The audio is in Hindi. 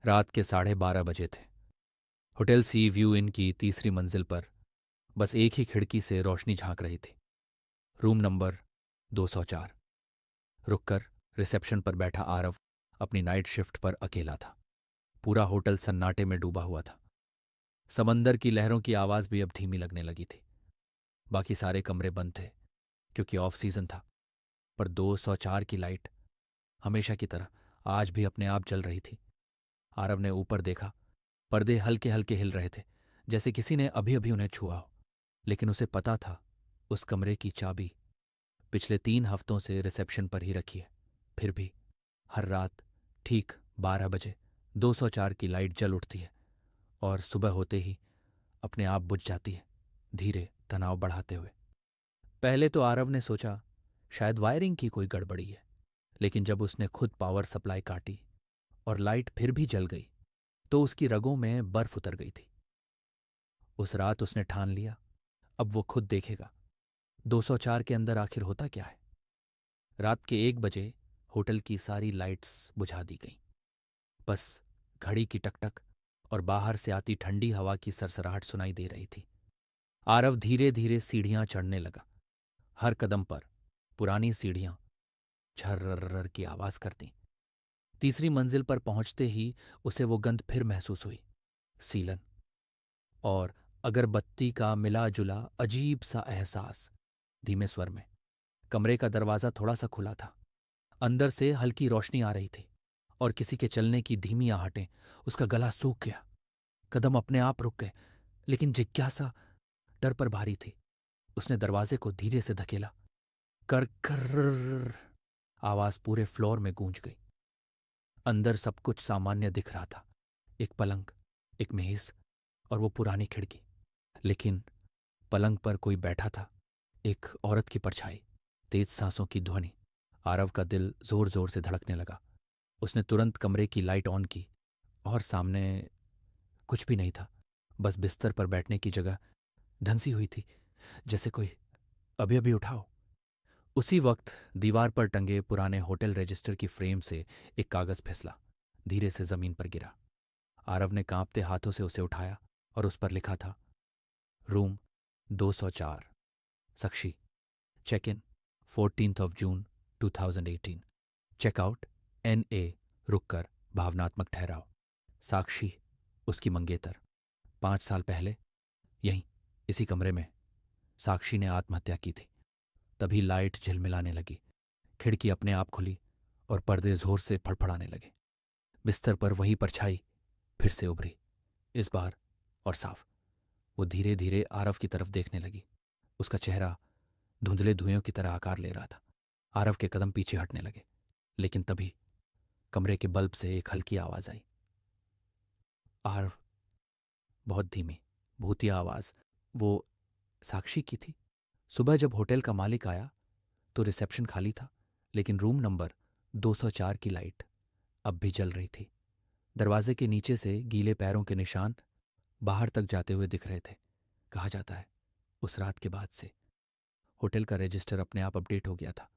रात के 12:30 बजे थे। होटल सी व्यू इन की तीसरी मंजिल पर बस एक ही खिड़की से रोशनी झांक रही थी। Room number 204। रुककर रिसेप्शन पर बैठा आरव अपनी नाइट शिफ्ट पर अकेला था। पूरा होटल सन्नाटे में डूबा हुआ था। समंदर की लहरों की आवाज भी अब धीमी लगने लगी थी। बाकी सारे कमरे बंद थे क्योंकि ऑफ सीजन था, पर 204 की लाइट हमेशा की तरह आज भी अपने आप जल रही थी। आरव ने ऊपर देखा। पर्दे हल्के हल्के हिल रहे थे, जैसे किसी ने अभी अभी उन्हें छुआ हो। लेकिन उसे पता था उस कमरे की चाबी पिछले 3 हफ्तों से रिसेप्शन पर ही रखी है। फिर भी हर रात ठीक 12 बजे 204 की लाइट जल उठती है और सुबह होते ही अपने आप बुझ जाती है, धीरे तनाव बढ़ाते हुए। पहले तो आरव ने सोचा शायद वायरिंग की कोई गड़बड़ी है, लेकिन जब उसने खुद पावर सप्लाई काटी और लाइट फिर भी जल गई तो उसकी रगों में बर्फ उतर गई थी। उस रात उसने ठान लिया अब वो खुद देखेगा 204 के अंदर आखिर होता क्या है। रात के 1 बजे होटल की सारी लाइट्स बुझा दी गईं। बस घड़ी की टकटक और बाहर से आती ठंडी हवा की सरसराहट सुनाई दे रही थी। आरव धीरे धीरे सीढ़ियां चढ़ने लगा। हर कदम पर पुरानी सीढ़ियां झर्रर की आवाज करती। तीसरी मंजिल पर पहुंचते ही उसे वो गंध फिर महसूस हुई, सीलन और अगरबत्ती का मिला जुला अजीब सा एहसास। धीमे स्वर में कमरे का दरवाज़ा थोड़ा सा खुला था। अंदर से हल्की रोशनी आ रही थी और किसी के चलने की धीमी आहटें। उसका गला सूख गया, कदम अपने आप रुक गए, लेकिन जिज्ञासा डर पर भारी थी। उसने दरवाजे को धीरे से धकेला। कर कर आवाज पूरे फ्लोर में गूंज गई। अंदर सब कुछ सामान्य दिख रहा था, एक पलंग, एक मेज और वो पुरानी खिड़की। लेकिन पलंग पर कोई बैठा था, एक औरत की परछाई, तेज सांसों की ध्वनि। आरव का दिल जोर जोर से धड़कने लगा। उसने तुरंत कमरे की लाइट ऑन की और सामने कुछ भी नहीं था, बस बिस्तर पर बैठने की जगह धंसी हुई थी, जैसे कोई अभी अभी उठाओ। उसी वक्त दीवार पर टंगे पुराने होटल रजिस्टर की फ्रेम से एक कागज फिसला, धीरे से जमीन पर गिरा। आरव ने कांपते हाथों से उसे उठाया और उस पर लिखा था, room 204, Sakshi, check in 14 June 2018, checkout NA, रुककर भावनात्मक ठहराव। साक्षी उसकी मंगेतर। 5 साल पहले यहीं इसी कमरे में साक्षी ने आत्महत्या की थी। तभी लाइट झिलमिलाने लगी, खिड़की अपने आप खुली और पर्दे जोर से फड़फड़ाने लगे। बिस्तर पर वही परछाई फिर से उभरी, इस बार और साफ। वो धीरे धीरे आरव की तरफ देखने लगी। उसका चेहरा धुंधले धुएं की तरह आकार ले रहा था। आरव के कदम पीछे हटने लगे, लेकिन तभी कमरे के बल्ब से एक हल्की आवाज आई। आरव, बहुत धीमी भूतिया आवाज। वो साक्षी की थी। सुबह जब होटल का मालिक आया तो रिसेप्शन खाली था, लेकिन रूम नंबर 204 की लाइट अब भी जल रही थी। दरवाजे के नीचे से गीले पैरों के निशान बाहर तक जाते हुए दिख रहे थे। कहा जाता है उस रात के बाद से होटल का रजिस्टर अपने आप अपडेट हो गया था।